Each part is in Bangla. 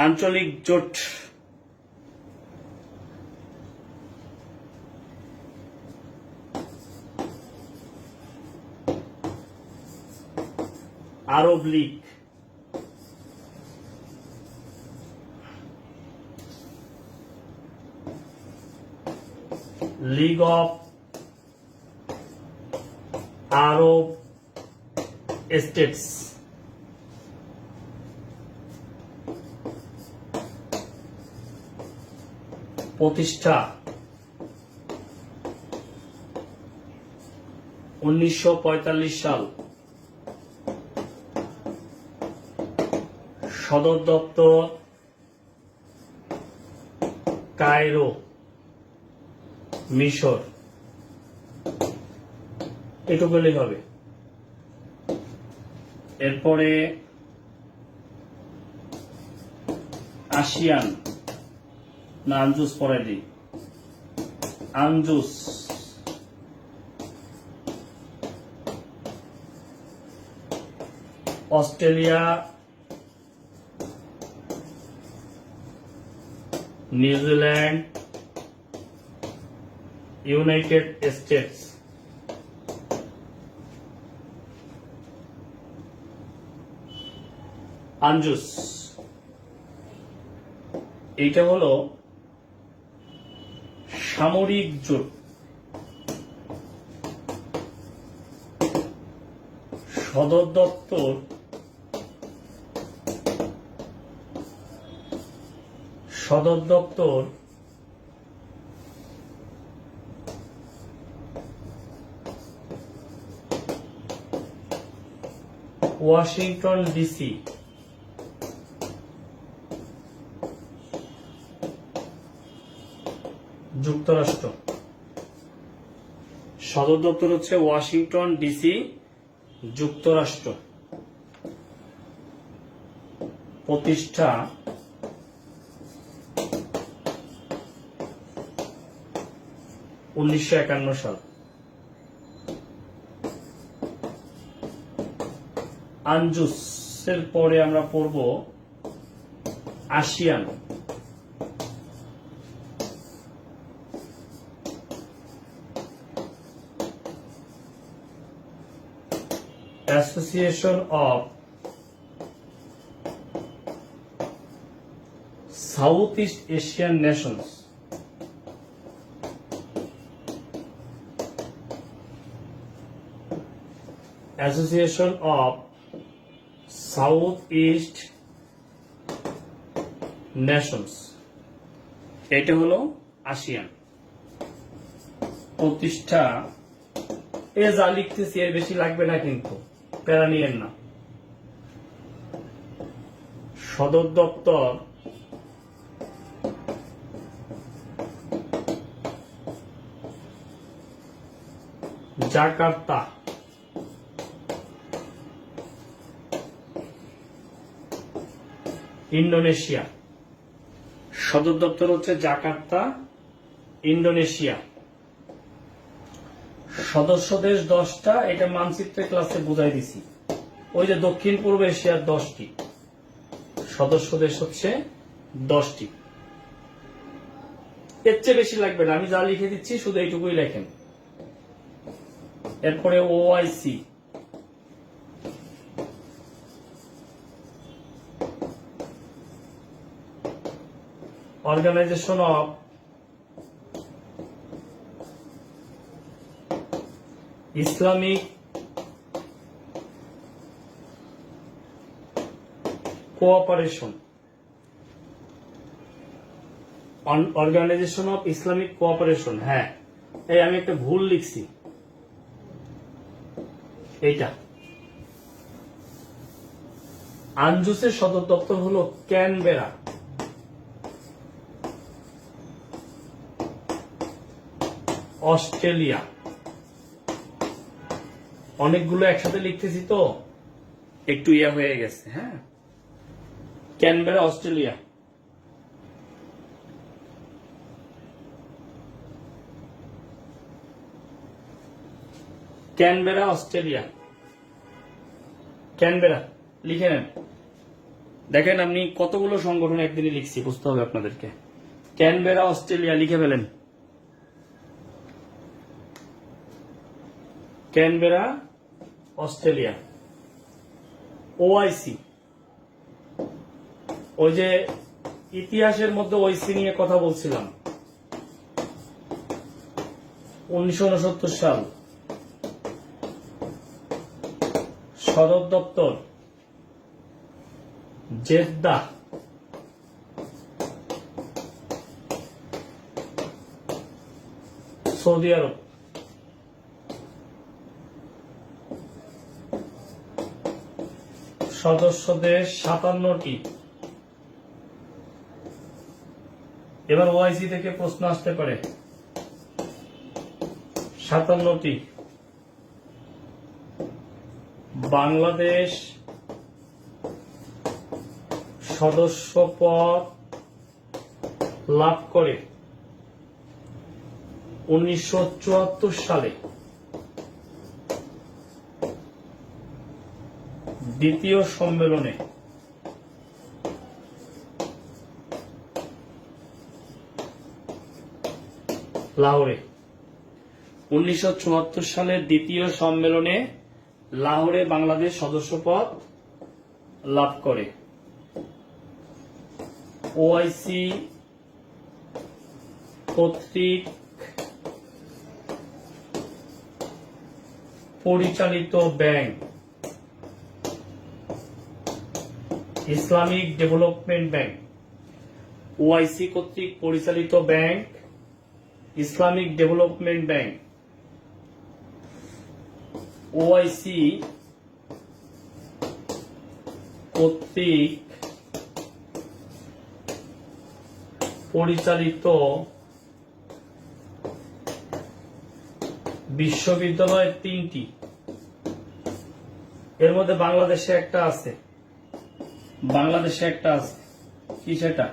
আঞ্চলিক জোট Arab league, league of Arab states, প্রতিষ্ঠা 1945 সাল, সদর দপ্তর কায়রো, মিশর। এটুকু হলেই হবে। এরপরে আসিয়ান না আঞ্জুস পরে দিই, আঞ্জুস অস্ট্রেলিয়া, নিউজিল্যান্ড, ইউনাইটেড স্টেটস। আঞ্জুস এইটা হলো সামরিক জোট। সদর দপ্তর ওয়াশিংটন ডিসি, যুক্তরাষ্ট্র। সদর দপ্তর হচ্ছে ওয়াশিংটন ডিসি, যুক্তরাষ্ট্র। প্রতিষ্ঠা 1951 সাল। আঞ্জুসের পরে আমরা পড়ব ASEAN. Association of south east Asian Nations, association of south east Nations. এটা হলো আসিয়ান। প্রতিষ্ঠা এ যা লিখতেছি এর বেশি লাগবে না, কিন্তু প্যারা নিয়েন না। সদর দপ্তর জাকার্তা, ইন্দোনেশিয়া। সদর দপ্তর হচ্ছে জাকার্তা, ইন্দোনেশিয়া। সদস্য দেশ 10টা, এটা মানচিত্রের ক্লাসে বুঝাই দিছি। ওই যে দক্ষিণ পূর্ব এশিয়ার 10টি সদস্য দেশ হচ্ছে 10টি। এর চেয়ে বেশি লাগবে না, আমি যা লিখে দিচ্ছি শুধু এইটুকুই লেখেন। এরপরে OIC, organisation of Islamic cooperation, organisation of Islamic cooperation. হ্যাঁ, এই আমি একটা ভুল লিখছি, এইটা। আঞ্জুসের সদর দপ্তর হলো ক্যানবেরা। অস্ট্রেলিয়া। অনেকগুলো একসাথে লিখতেছি তো একটু ইয়া হয়ে গেছে। হ্যাঁ, Canberra Australia. Canberra Australia, Canberra লিখে নেন। দেখেন আমি কতগুলো সংগঠন একদিনে লিখছি, বুঝতে হবে আপনাদেরকে। ক্যানবেরা অস্ট্রেলিয়া লিখে ফেলেন, ক্যানবেরা অস্ট্রেলিয়া। ওআইসি, ওই যে ইতিহাসের মধ্যে ওআইসি নিয়ে কথা বলছিলাম, 1969 সাল, সদর দপ্তর জেদ্দা, সৌদি আরব। সদস্য দেশ 57টি। এবার ওআইসি থেকে প্রশ্ন আসতে পারে, 57টি। বাংলাদেশ সদস্যপদ লাভ করে 1974 সালে দ্বিতীয় সম্মেলনে লাহোরে। 1974 সালের দ্বিতীয় সম্মেলনে লাহোরে বাংলাদেশ সদস্যপদ লাভ করে। ওআইসি কর্তৃক পরিচালিত bank Islamic development bank. OIC কর্তৃক পরিচালিত bank Islamic development bank. OIC কর্তৃক পরিচালিত বিশ্ববিদ্যালয় 3টি। এর মধ্যে বাংলাদেশে একটা আছে, বাংলাদেশে একটা আছে, কি সেটা?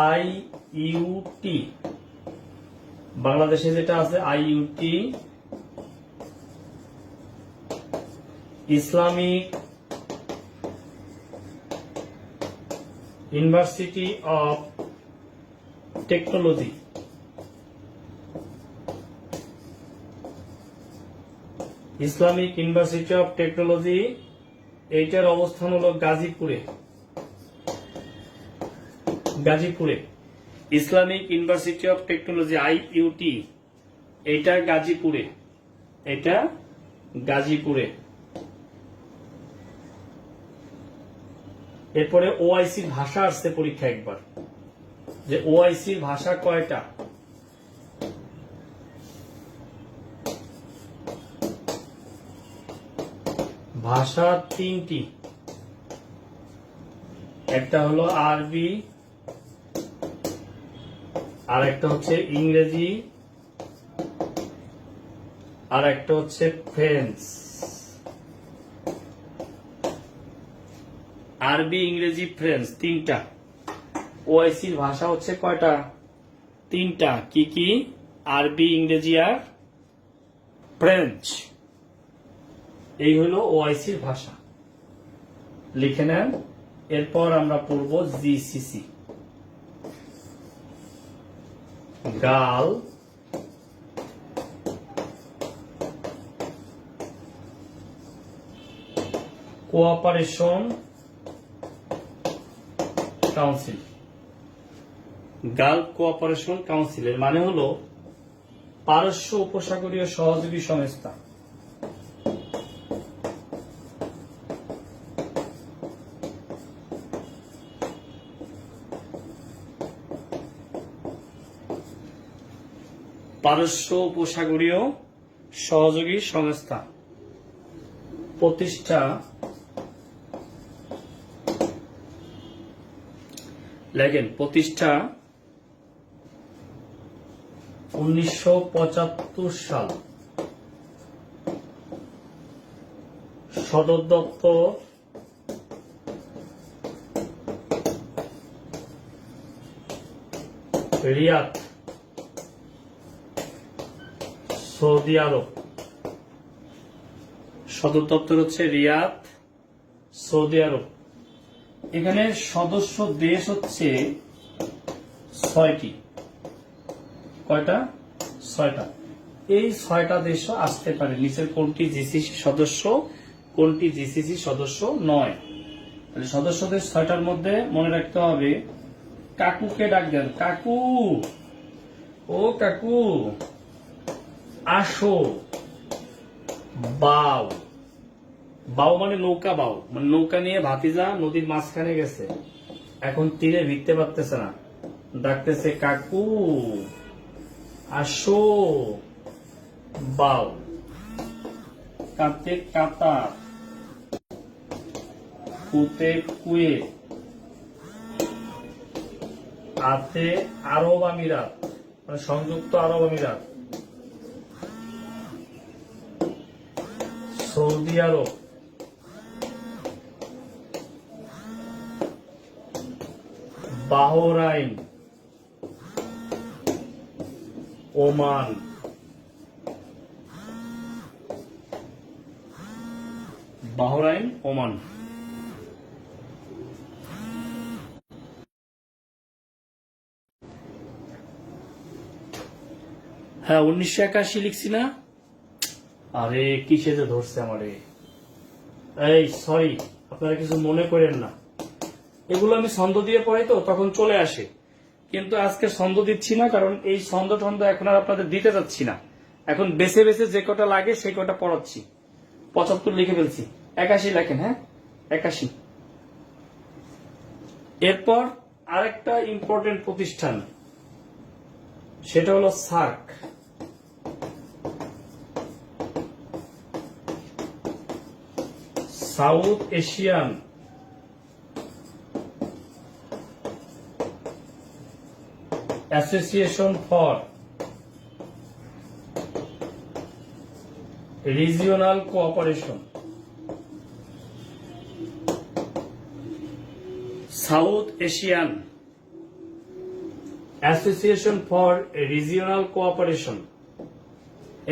আইইউটি। বাংলাদেশে যেটা আছে IUT, Islamic university of technology. Islamic university of technology, এইটার অবস্থান হলো গাজীপুরে। গাজীপুরে Islamic university of technology IUT, এটা গাজীপুরে, এটা গাজীপুরে। এরপরে ওআইসির ভাষা আসছে পরীক্ষা একবার, যে ওআইসির ভাষা কয়টা? ভাষা 3টি। একটা হলো আরবি, আর একটা হচ্ছে ইংরেজি, আর একটা হচ্ছে ফ্রেঞ্চ। আরবি, ইংরেজি, ফ্রেঞ্চ, 3টা। ওআইসির ভাষা হচ্ছে কয়টা? 3টা। কি কি? আরবি, ইংরেজি আর ফ্রেঞ্চ। এই হলো ওআইসির ভাষা, লিখে নেন। এরপর আমরা পড়ব জিসিসি, গাল কোঅপারেশন কাউন্সিল। গালফ কোঅপারেশন কাউন্সিলের মানে হলো পারস্য উপসাগরীয় সহযোগী সংস্থা। পারস্য উপসাগরীয় সহযোগী সংস্থা প্রতিষ্ঠা লেখেন, প্রতিষ্ঠা 1975 সাল। সদর দপ্তর রিয়াদ, সৌদি আরব। সদর দপ্তর হচ্ছে রিয়াদ, সৌদি আরব। এখানে সদস্য দেশ হচ্ছে 6টি। কয়টা? 6টা। এই 6টা দেশও আসতে পারে। নিচের কোনটি জিসিসি সদস্য, কোনটি জিসিসি সদস্য নয়? তাহলে সদস্য দেশ 6টার মধ্যে মনে রাখতে হবে, কাকুকে ডাক দেন, কাকু, ও কাকু আসো। বাও, বাও মানে নৌকা, বাও মানে নৌকা নিয়ে ভাতিজা নদীর মাঝখানে গেছে, এখন তীরে ভিড়তে পারতেছে না, ডাকতেছে কাকু আসো। বাও। কাতে কাতার, কুতে কুয়েত, আতে আরব আমিরাত মানে সংযুক্ত আরব আমিরাত, সৌদি আরব, বাহরাইন, ওমান, বাহরাইন, ওমান। হ্যাঁ 1981 লিখছি না? আরে কিসে যে ধরছে আমারে। এই সরি, আপনারা কিছু মনে করেন না, এগুলো আমি ছন্দ দিয়ে পড়াই তো তখন চলে আসে, কিন্তু আজকে ছন্দ দিচ্ছি না, কারণ এই ছন্দ টন্দ এখন আর আপনাদের দিতে যাচ্ছি না। এখন বেছে বেছে যে কটা লাগে সেই কটা পড়াচ্ছি। 75 লিখে ফেলছি, 81 লেখেন। হ্যাঁ 81। এরপর আরেকটা ইম্পর্টেন্ট প্রতিষ্ঠান, সেটা হলো SAARC. South Asian association for regional cooperation. South Asian association for regional cooperation,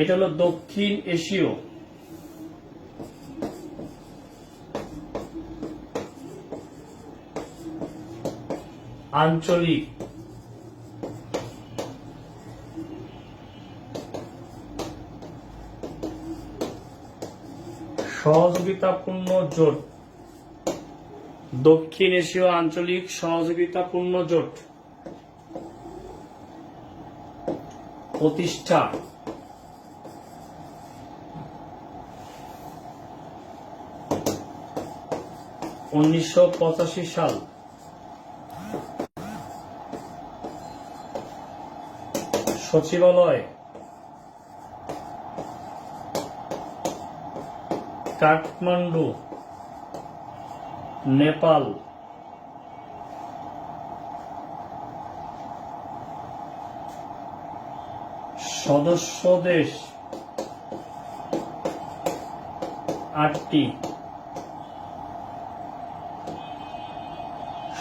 এটা হলো দক্ষিণ এশীয় আঞ্চলিক সহযোগিতাপূর্ণ জোট। দক্ষিণ এশীয় আঞ্চলিক সহযোগিতাপূর্ণ জোট প্রতিষ্ঠা 1985 সাল। সচিবালয় কাঠমান্ডু, নেপাল। সদস্য দেশ 8টি।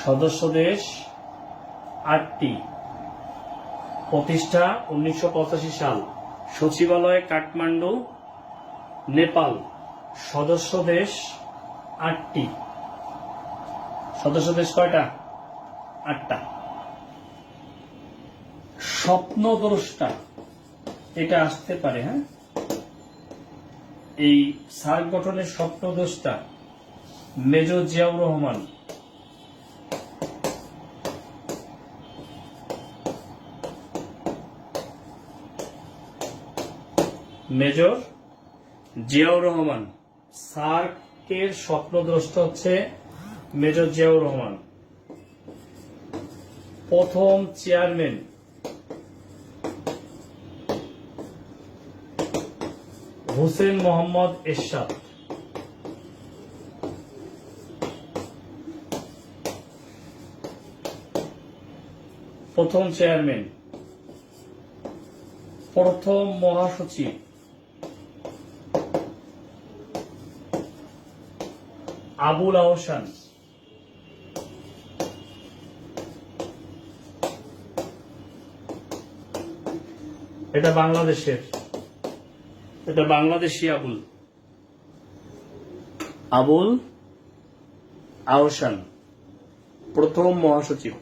সদস্য দেশ 8টি। প্রতিষ্ঠা 1985 সাল। সচিবালয় কাঠমান্ডু, নেপাল। সদস্য দেশ 8টি। সদস্য দেশ কয়টা? 8টা। স্বপ্নদ্রষ্টা, এটা আসতে পারে। হ্যাঁ, এই সার্ক গঠনের স্বপ্নদ্রষ্টা মেজর জিয়াউর রহমান। মেজর জিয়াউর রহমান, সার্কের স্বপ্নদ্রষ্টা হচ্ছে মেজর জিয়াউর রহমান। প্রথম চেয়ারম্যান হোসেন মোহাম্মদ এরশাদ। প্রথম চেয়ারম্যান। প্রথম মহাসচিব আবুল আহসান। এটা বাংলাদেশের, এটা বাংলাদেশি আবুল আহসান। প্রথম মহাসচিব।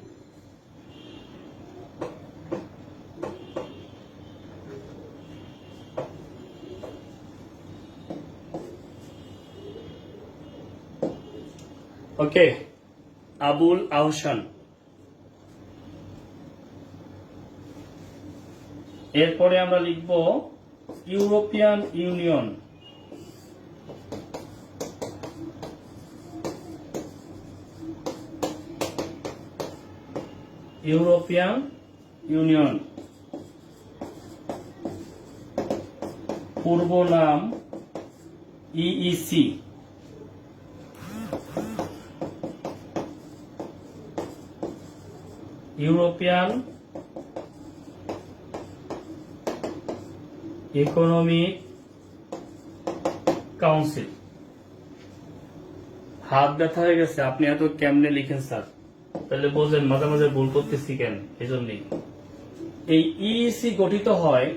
ওকে, আবুল আহসান। এরপরে আমরা লিখব ইউরোপিয়ান ইউনিয়ন। ইউরোপিয়ান ইউনিয়ন পূর্ব নাম ইইসি। European economic council. হাত ব্যথা হয়ে গেছে, আপনি এত কেমনে লিখেন স্যার? তাহলে বোঝেন মাঝে মাঝে ভুল করতেছি কেন, এই জন্যই। এই ইইসি গঠিত হয়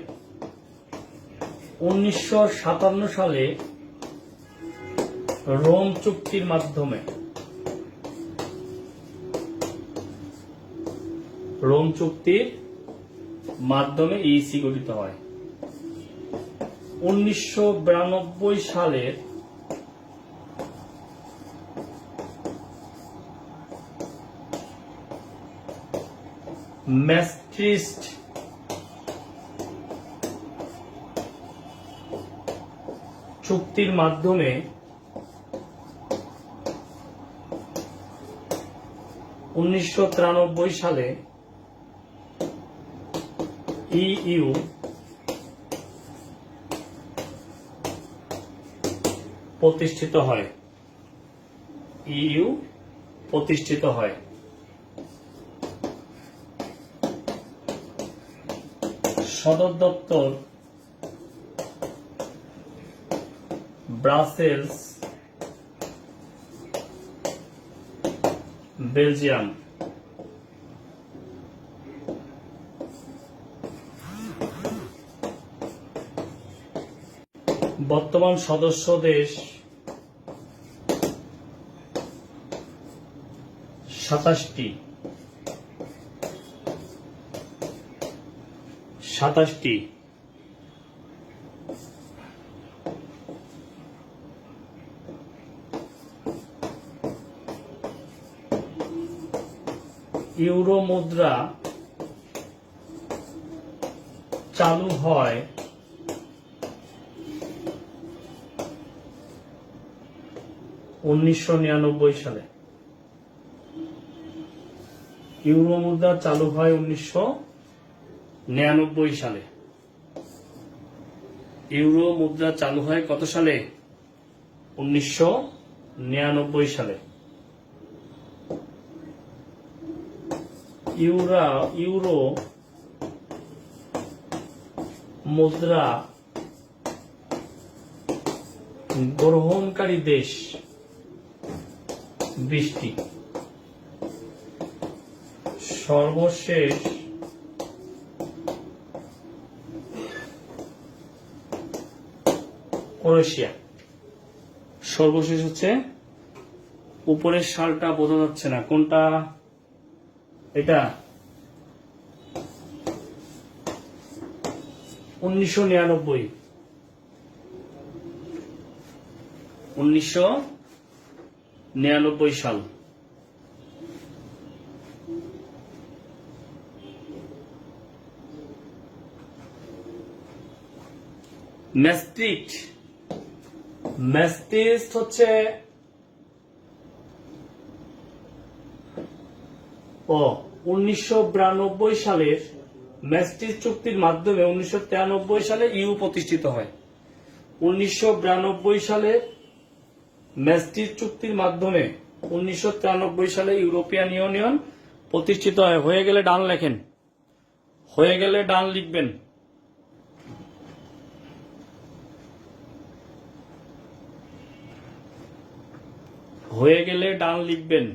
1957 সালে রোম চুক্তির মাধ্যমে। রোম চুক্তির মাধ্যমে ইইসি গঠিত হয়। 1992 সালের ম্যাস্ট্রিস্ট চুক্তির মাধ্যমে 1993 সালে ইইউ প্রতিষ্ঠিত হয়। ইইউ প্রতিষ্ঠিত হয়। সদর দপ্তর ব্রাসেলস, বেলজিয়াম। বর্তমান সদস্য দেশ 27টি। ইউরো মুদ্রা চালু হয় 1999 সালে। ইউরো মুদ্রা চালু হয় 1999 সালে। ইউরো মুদ্রা চালু হয় কত সালে? 1999 সালে। ইউরো মুদ্রা গ্রহণকারী দেশ 20টি। সর্বশেষ ক্রোয়েশিয়া। সর্বশেষ হচ্ছে, উপরের সালটা বোঝা যাচ্ছে না, কোনটা এটা? 1999। 1999 সাল। ম্যাস্ট্রিক্ট হচ্ছে 1992 সালের ম্যাস্ট্রিক্ট চুক্তির মাধ্যমে 1993 সালে ইউ প্রতিষ্ঠিত হয়। 1992 সালে ম্যাস্ট্রিক্ট চুক্তির মাধ্যমে 1993 সালে ইউরোপিয়ান ইউনিয়ন প্রতিষ্ঠিত হয়। হয়ে গেলে ডান লেখেন, হয়ে গেলে ডান লিখবেন। হয়ে গেলে ডান লিখবেন।